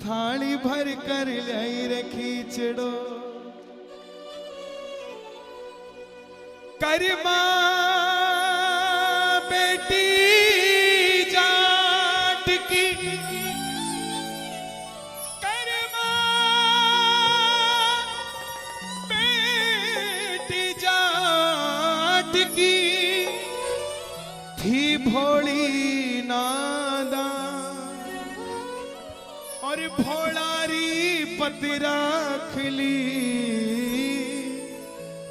थाली भर कर लाई रे खींचड़ो करमा बेटी जाट की करमा बेटी जाट की थी भोली नादा और भोलारी पतिरा खिली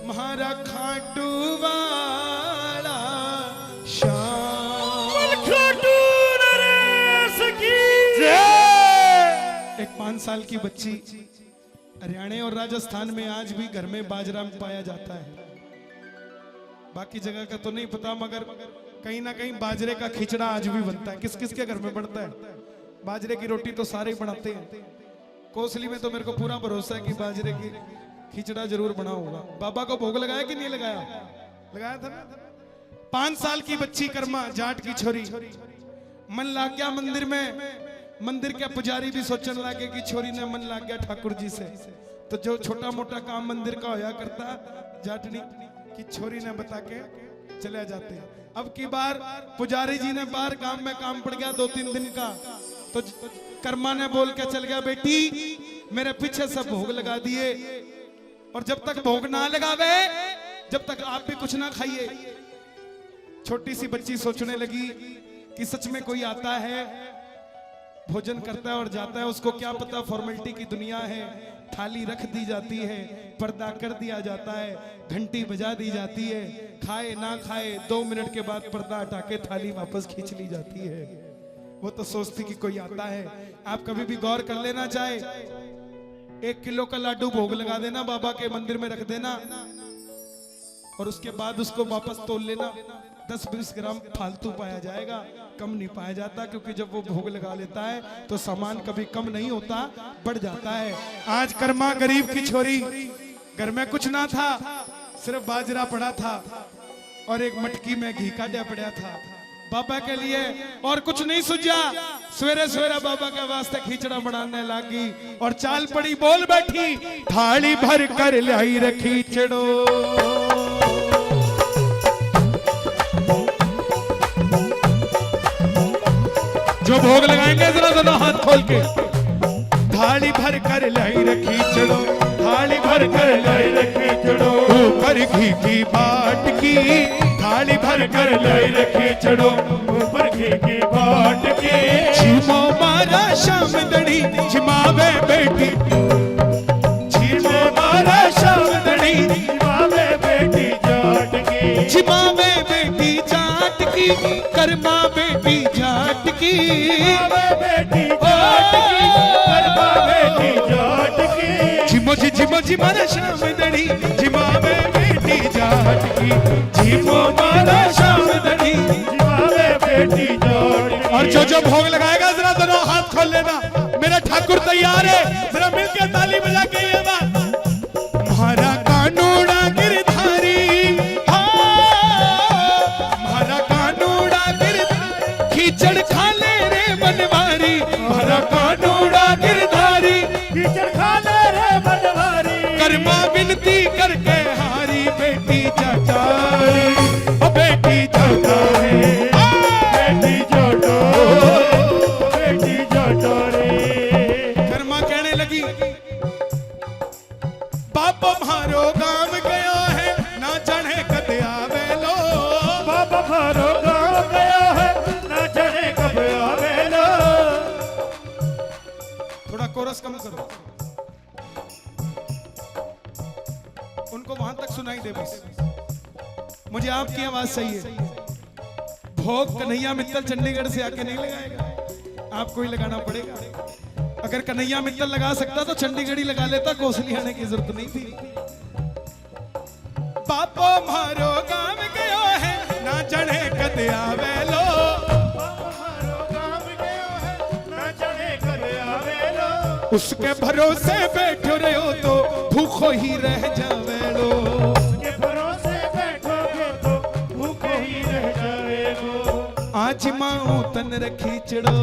महारा खाटू वाला शाम खाटू नरेश की एक 5 साल की बच्ची हरियाणा और राजस्थान में आज भी घर में बाजरा पाया जाता है। बाकी जगह का तो नहीं पता मगर कहीं ना कहीं बाजरे का खिचड़ा आज भी बनता है। किस किस के घर में बनता है? बाजरे की रोटी तो सारे ही बनाते हैं। कोसली में तो मेरे को पूरा भरोसा है कि बाजरे की खिचड़ा जरूर बना होगा। बाबा को भोग लगाया कि नहीं लगाया? लगाया था ना। 5 साल की बच्ची कर्मा जाट की छोरी मन लाग गया मंदिर में। मंदिर के पुजारी भी सोचने लगे कि छोरी ने मन लाग गया ठाकुर जी से। तो जो छोटा मोटा काम मंदिर का होया करता जाटनी की छोरी ने बता के चले जाते हैं। अब की बार पुजारी जी ने बाहर काम में काम पड़ गया 2-3 दिन का, तो कर्मा ने बोल के चल गया बेटी मेरे पीछे सब भोग लगा दिए और जब तक भोग ना लगावे जब तक आप भी कुछ ना खाइए। छोटी सी बच्ची सोचने लगी कि सच में कोई आता है भोजन करता है और जाता है, उसको क्या पता फॉर्मेलिटी की दुनिया है। थाली रख दी जाती है, पर्दा कर दिया जाता है, घंटी बजा दी जाती है, खाए ना खाए 2 मिनट के बाद पर्दा हटा के थाली वापस खींच ली जाती है। वो तो सोचती कि कोई आता है। आप कभी भी गौर कर लेना, चाहे 1 किलो का लाडू भोग लगा देना, बाबा के मंदिर में रख देना और उसके बाद उसको वापस तोल लेना, 10-20 ग्राम फालतू पाया जाएगा, कम नहीं पाया जाता। क्योंकि जब वो भोग लगा लेता है तो सामान कभी कम नहीं होता, बढ़ जाता है। आज कर्मा गरीब की छोरी, घर में कुछ ना था, सिर्फ बाजरा पड़ा था और एक मटकी में घी का डा पड़ा था बाबा के लिए, और कुछ नहीं सूझा। सवेरे सवेरे बाबा के वास्ते खिचड़ा बनाने लगी और चाल पड़ी, बोल बैठी थाली भर कर लाई रे खिचड़ो। जो भोग लगाएंगे जरा दोनों हाथ खोल के, थाली भर कर लाई रे खिचड़ो, थाली भर कर लाई रे खिचड़ो, ऊपर घी की बाट की, थाली भर कर लाई रे खिचड़ो, ऊपर घी की बाट की। छिमो मारा शाम दड़ी छिमावे बेटी, छिमो मारा शाम दड़ी छिमावे बेटी जाट की, छिमावे बेटी जाट की, कर्मा बेटी जाट की, बेटी जाट की, कर्मा बेटी जाट की। झिमो झिमो मारा शाम दड़ी झिमावे बेटी जाट की, झिमो मारा शाम दड़ी झिमावे बेटी जाट की। और जो भोग लगाएगा जरा दोनों हाथ खोल लेना। मेरा ठाकुर तैयार है, जरा मिलकर ताली बजा के ये बात। महारा कानूड़ा गिरधारी, महारा कानूड़ा गिरधारी, खिचड़ खा ले रे बनवारी, महारा कानूड़ा गिरधारी, खिचड़ खा ले रे बनवारी। कर्मा विनती करके हारी बेटी जटारी, ओ बेटी जटारी, बेटी जटारी, बेटी जटारी। कर्मा कहने लगी बाप म्हारो गांव गया है ना जाने कद आवे लो, बाप म्हारो गांव गया है ना जाने कब आवे लो। थोड़ा कोरस कम करो, उनको वहां तक सुनाई दे बस, मुझे आपकी आवाज सही है। भोग कन्हैया मित्तल चंडीगढ़ से आके नहीं लगाएगा, आपको ही लगाना पड़ेगा। अगर कन्हैया मित्तल लगा सकता तो चंडीगढ़ ही लगा लेता, कोसली आने की जरूरत नहीं थी। बापो मारो गांव गयो है ना जाने कद आवे लो, मारो गांव गयो है ना जाने कद आवे लो। उसके भरोसे बैठो रहो तो भूखो ही रह जावे लो, उसके भरोसे बैठोगे तो भूखो ही रह जावे लो। आज माऊ तन रखी चढ़ो,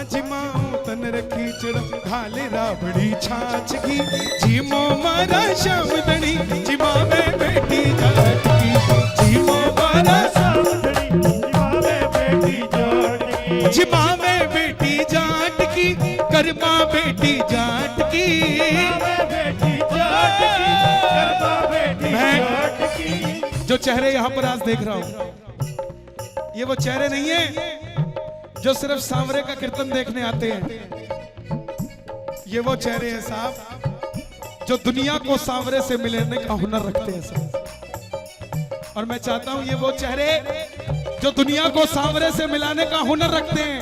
आज माऊ तन रखी चढ़ घाले राबड़ी छाछ की जीमो मारा श्याम धनी जिमा में बेटी जाट की जीमो मारा जिमा में बेटी जाट की कर्मा बेटी जाट की मैं जो चेहरे यहाँ पर आज देख रहा हूँ ये वो चेहरे नहीं है जो सिर्फ सांवरे का कीर्तन देखने आते हैं। ये वो चेहरे हैं साहब जो दुनिया को सांवरे से मिलाने का हुनर रखते हैं साहब। और मैं चाहता हूं ये वो चेहरे जो दुनिया को सांवरे से मिलाने का हुनर रखते हैं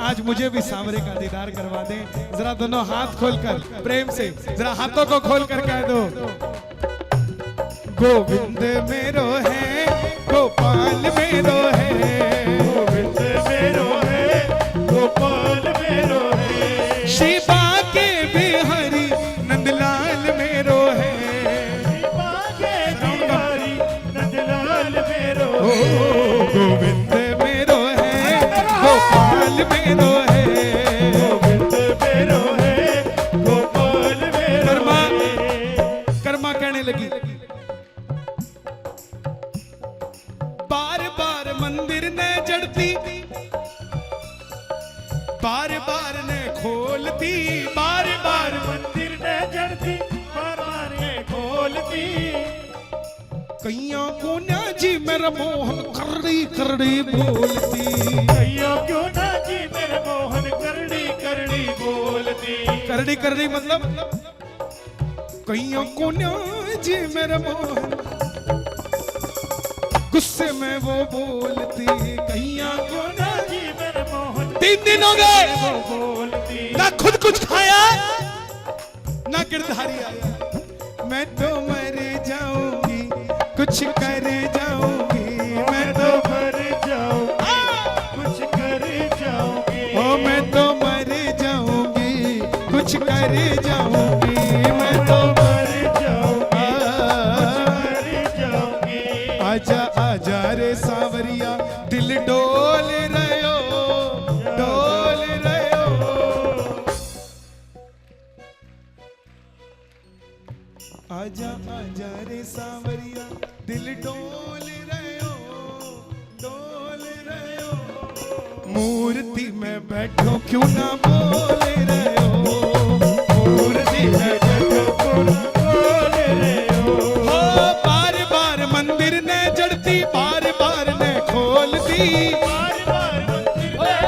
आज मुझे भी सांवरे का दीदार करवा दें। जरा दोनों हाथ खोलकर प्रेम से जरा हाथों को खोल कर कह दो गोविंद मेरो है गोपाल मेरो है शिवा के बिहारी नंदलाल मेरो है नंदलाल मेरो गोविंद मेरो है गोपाल मेरो है गोविंद मेरो है गोपाल मेरो कर्मा कर्मा कहने लगी बार बार मंदिर ने जड़ती बार बार ने खोलती बार बार मंदिर ने जड़ती बार बार ने खोलती कैया को ना जी मेरा मोहन करड़ी करड़ी बोलती कैया क्यों ना जी मेरे मोहन करड़ी करड़ी बोलती करड़ी करड़ी मतलब कैया को ना जी मेरा मोहन गुस्से में वो बोलती कैया को ना जी मेरे मोहन 3 दिन हो गए वो बोलती ना खुद कुछ खाया ना गिरधारी आया मैं तो मर जाऊंगी कुछ कर जाऊंगी मैं तो मर जाऊंगी कुछ कर जाऊंगी ओ मैं तो मर जाऊंगी कुछ कर जाऊंगी मैं तो मर जाऊंगी कुछ कर जाऊंगी आजा आजा रे सांवरिया दिल डोल रयो डोल रयो आजा आजा रे सांवरिया दिल डोल रयो डोल रयो मूर्ति में बैठो क्यों ना बोल रयो मूर्ति में बैठो क्यों ना बोल रहे हो हो बार बार मंदिर ने जड़ती बार बार ने खोलती बार बार मंदिर में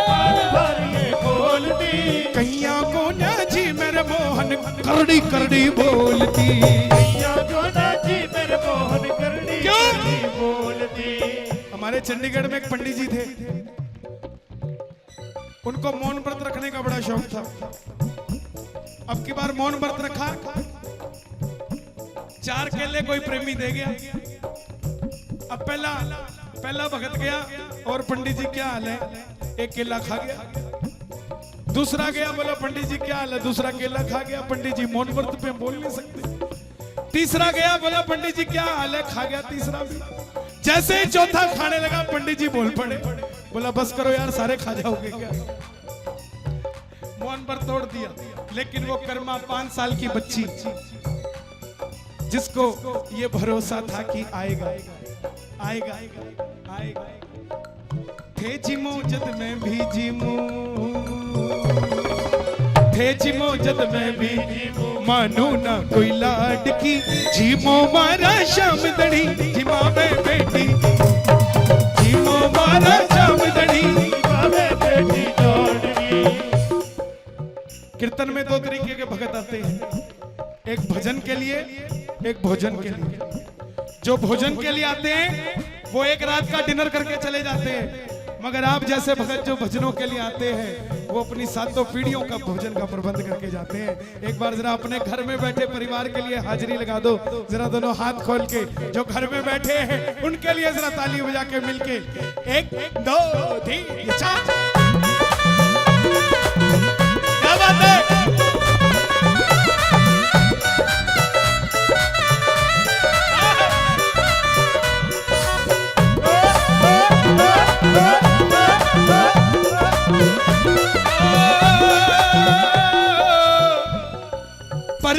बार बार ये खोलती कैया को ना जी मेरे मोहन करड़ी करड़ी बोलती कैया को ना जी मेरे मोहन करड़ी क्यों? करड़ी बोलती हमारे चंडीगढ़ में एक पंडित जी थे उनको मौन व्रत रखने का बड़ा शौक था। अब की बार मौन व्रत रखा 4 केले कोई प्रेमी दे गया। अब पहला भगत गया और पंडित जी क्या हाल है 1 केला खा गया। दूसरा गया बोला पंडित जी क्या हाल है दूसरा केला खा गया। पंडित जी मौन व्रत पे बोल नहीं सकते। तीसरा गया बोला पंडित जी क्या हाल है खा गया तीसरा भी। जैसे ही चौथा खाने लगा पंडित जी बोल पड़े बोला बस करो यार सारे खा जाओगे क्या। मौन पर तोड़ दिया। लेकिन वो कर्मा 5 साल की बच्ची जिसको ये भरोसा था कि आएगा आएगा आएगा थे जिमो जद में भी जिमो थे जिमो जद में भी मानो ना कोई लाड की जिमो मारा श्याम दड़ी जिमा में बेटी जिमो मारा श्याम दड़ी बेटी जोड़नी कीर्तन में 2 तरीके के भगत आते हैं एक भजन के लिए एक भोजन के लिए। जो भोजन के लिए आते हैं वो एक रात का डिनर करके चले जाते हैं। मगर आप जैसे भगत जो भजनों के लिए आते हैं वो अपनी 7 पीढ़ियों का भोजन का प्रबंध करके जाते हैं। एक बार जरा अपने घर में बैठे परिवार के लिए हाजिरी लगा दो जरा दोनों हाथ खोल के। जो घर में बैठे हैं उनके लिए जरा ताली बजा के मिलके 1 2 3 4 क्या बात है।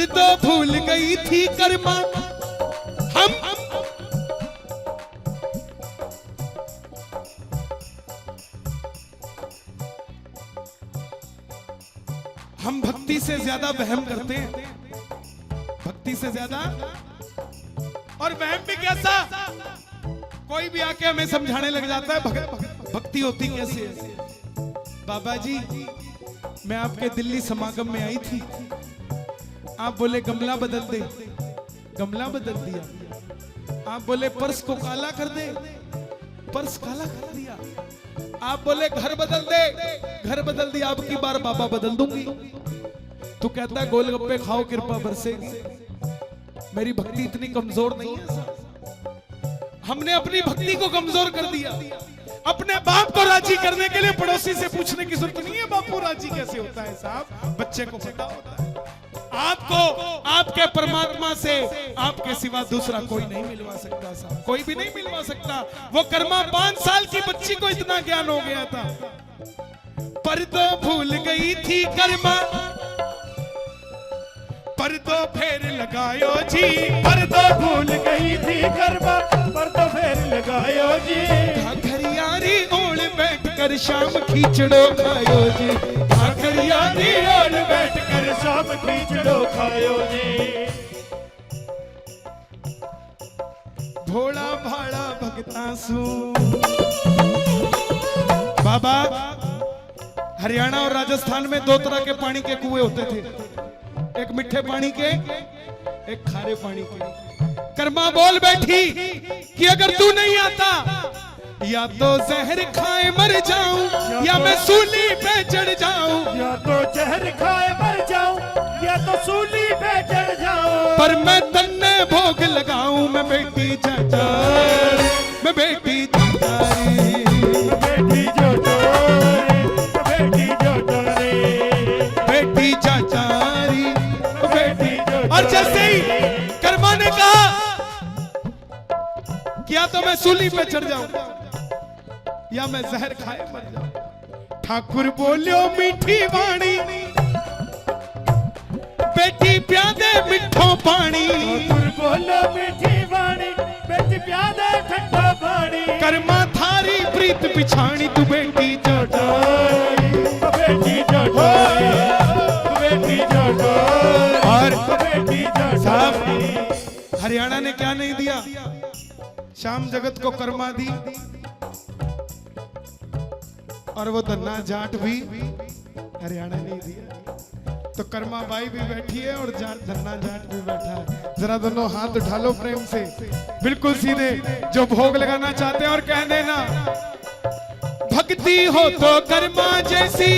तो भूल गई थी कर्मा हम भक्ति से ज्यादा वहम करते हैं, भक्ति से ज्यादा। और वहम भी कैसा, कोई भी आके हमें समझाने लग जाता है भक्ति होती कैसे है। बाबा जी मैं आपके दिल्ली समागम में आई थी, आप बोले गमला बदल दे, गमला बदल दिया। आप बोले पर्स को काला कर दे, पर्स काला कर दिया। आप बोले घर बदल दे, घर बदल दिया। अब की बार बाबा बदल दूंगी। तू कहता है गोलगप्पे खाओ कृपा बरसेगी। मेरी भक्ति इतनी कमजोर नहीं है साहब। हमने अपनी भक्ति को कमजोर कर दिया। अपने बाप को राजी करने के लिए पड़ोसी से पूछने की जरूरत नहीं है बापू राजी कैसे होता है साहब, बच्चे को पता होता है। आपको आपके परमात्मा से आपके सिवा दूसरा कोई नहीं मिलवा सकता साहब, कोई भी नहीं मिलवा सकता। वो कर्मा 5 साल की बच्ची को इतना ज्ञान हो गया था, पर तो भूल गई थी कर्मा, पर तो फेर लगायो जी, पर तो भूल गई थी कर्मा, पर तो फेर लगायो जी। घरियारी ओढ़ बैठ कर शाम खींचड़ो खायो जी, घरियारी ओढ़ बैठ कर शाम खींचड़ो खायो जी। भोला भाड़ा भगतासू। बाबा हरियाणा और राजस्थान में 2 तरह के पानी के कुएं होते थे, एक मीठे पानी के, एक खारे पानी के। कर्मा बोल बैठी कि अगर तू नहीं आता या तो जहर खाए मर जाऊं या मैं सूली पे चढ़ जाऊं, या तो जहर खाए मर जाऊं या तो सूली पे चढ़ जाऊं, पर मैं तन्ने भोग लगाऊं। मैं बेटी चाचा, मैं बेटी चाचारी, बेटी जो डोरे, बेटी जो डोरे, बेटी चाचारी, बेटी जो। और जैसे ही कर्मा ने कहा क्या तो मैं सूली पे चढ़ जाऊं या मैं जहर खाए मर जाऊं। ठाकुर बोलियो मीठी वाणी, बेटी प्यादे मिठो पानी। ठाकुर बोलो मीठी वाणी, बेटी प्यादे ठंडा पानी। कर्मा थारी प्रीत पिछाणी, तू बेटी चोटाई, बेटी चोटाई, बेटी चोटाई। और बेटी साहब हरियाणा ने क्या नहीं दिया, शाम जगत को कर्मा दी, और वो धन्ना जाट भी हरियाणा नहीं दिया। तो कर्मा बाई भी बैठी है और धन्ना जाट भी बैठा है। जरा दोनों हाथ उठा लो प्रेम से, बिल्कुल सीधे, जो भोग लगाना चाहते हैं और कह देना भक्ति हो तो कर्मा जैसी,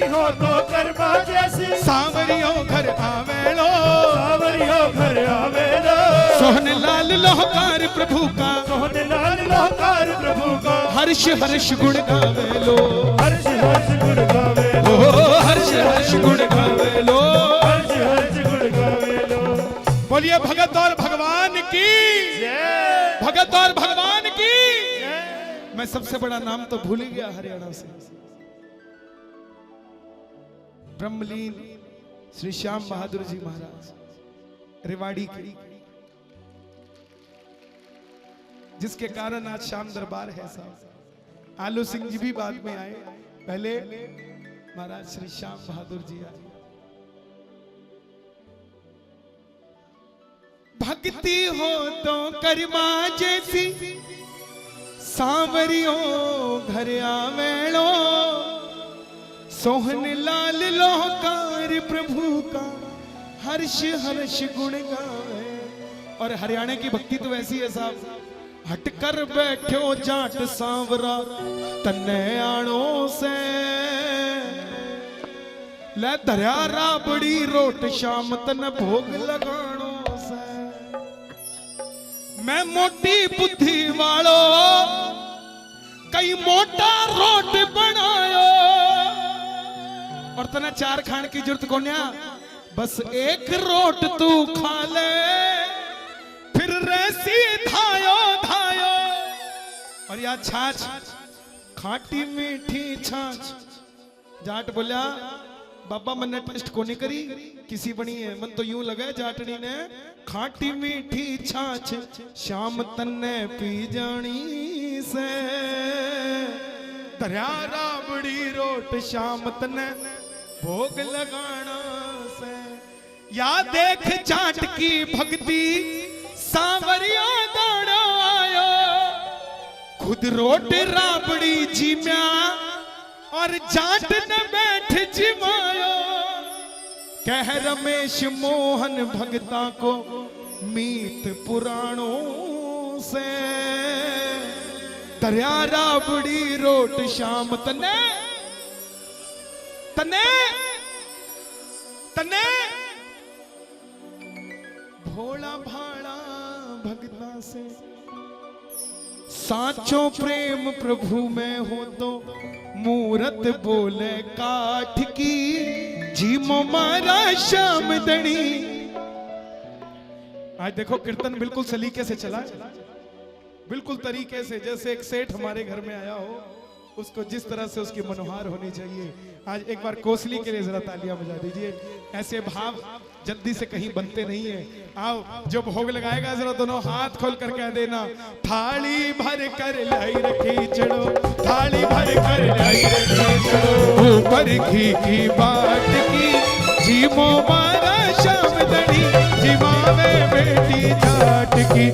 हो तो कर्मा जैसी। सांवरियों घर आवेलो, सांवरियों घर आवेलो। सोहन लाल लोहकार प्रभु का, सोहन लाल लोहकार प्रभु का। हर्ष हर्ष गुण गावेलो, हर्ष हर्ष गुण गावेलो, हर्ष हर्ष गुण गावेलो, हर्ष हर्ष गुण गावेलो। बोलिए भगत और भगवान की, भगत और भगवान की। मैं सबसे बड़ा नाम तो भूल ही गया हरियाणा से, ब्रह्मलीन श्री श्याम बहादुर जी महाराज रेवाड़ी के, जिसके कारण आज श्याम दरबार है साहब। आलू सिंह जी भी बाद में आए, पहले महाराज श्री श्याम बहादुर जी आए। भक्ति हो तो कर्मा जैसी, सांवरियों घर आवेलो, सोहन लाल लोहकार प्रभु का, हर्ष हर्ष गुण गावे। और हरियाणा की भक्ति तो ऐसी है साहब, हट कर बैठो जाट सांवरा तन्ने आनो से, ले धर्या राबड़ी रोट शाम तन भोग लगानो से। मैं मोटी बुद्धि वालो कई मोटा रोट बनायो, और तना 4 खान की जरूरत कोन्या, बस 1 रोट तू खा ले, फिर रेसी धायो धायो। और या छाछ, खाटी मीठी छाछ। जाट बोलिया बाबा मन ने टेस्ट को नहीं करी किसी बनी है मन तो यूं लगा जाटनी ने खाटी मीठी छाछ शाम तन्ने पी जानी से दरिया राबड़ी रोट शाम तन्ने भोग लगाना से या देख जाट की भक्ति सांवरिया दाना आयो खुद रोट राबड़ी जिम्या और जाट न बैठ जिमायो कह रमेश मोहन भगता को मीत पुराणों से दरिया राबड़ी रोट शाम तने तने तने भोला भाड़ा भगता से साचो प्रेम प्रभु में हो तो मूरत बोले काठ की जीमो मारा श्याम दणी। आज देखो कीर्तन बिल्कुल सलीके से चला, बिल्कुल तरीके से, जैसे एक सेठ हमारे घर में आया हो उसको जिस तरह से उसकी मनोहार होनी चाहिए। आज एक बार कोसली के लिए जरा तालियां बजा दीजिए। ऐसे भाव जल्दी से कहीं बनते नहीं है। आओ जो भोग लगाएगा जरा दोनों हाथ खोल कर कह देना थाली भर कर लाई रखी चढ़ो, थाली भर कर लाई रखी चढ़ो, ऊपर घी की बाट की जीमो मारा श्याम दणी, जीवा में बेटी जाट की।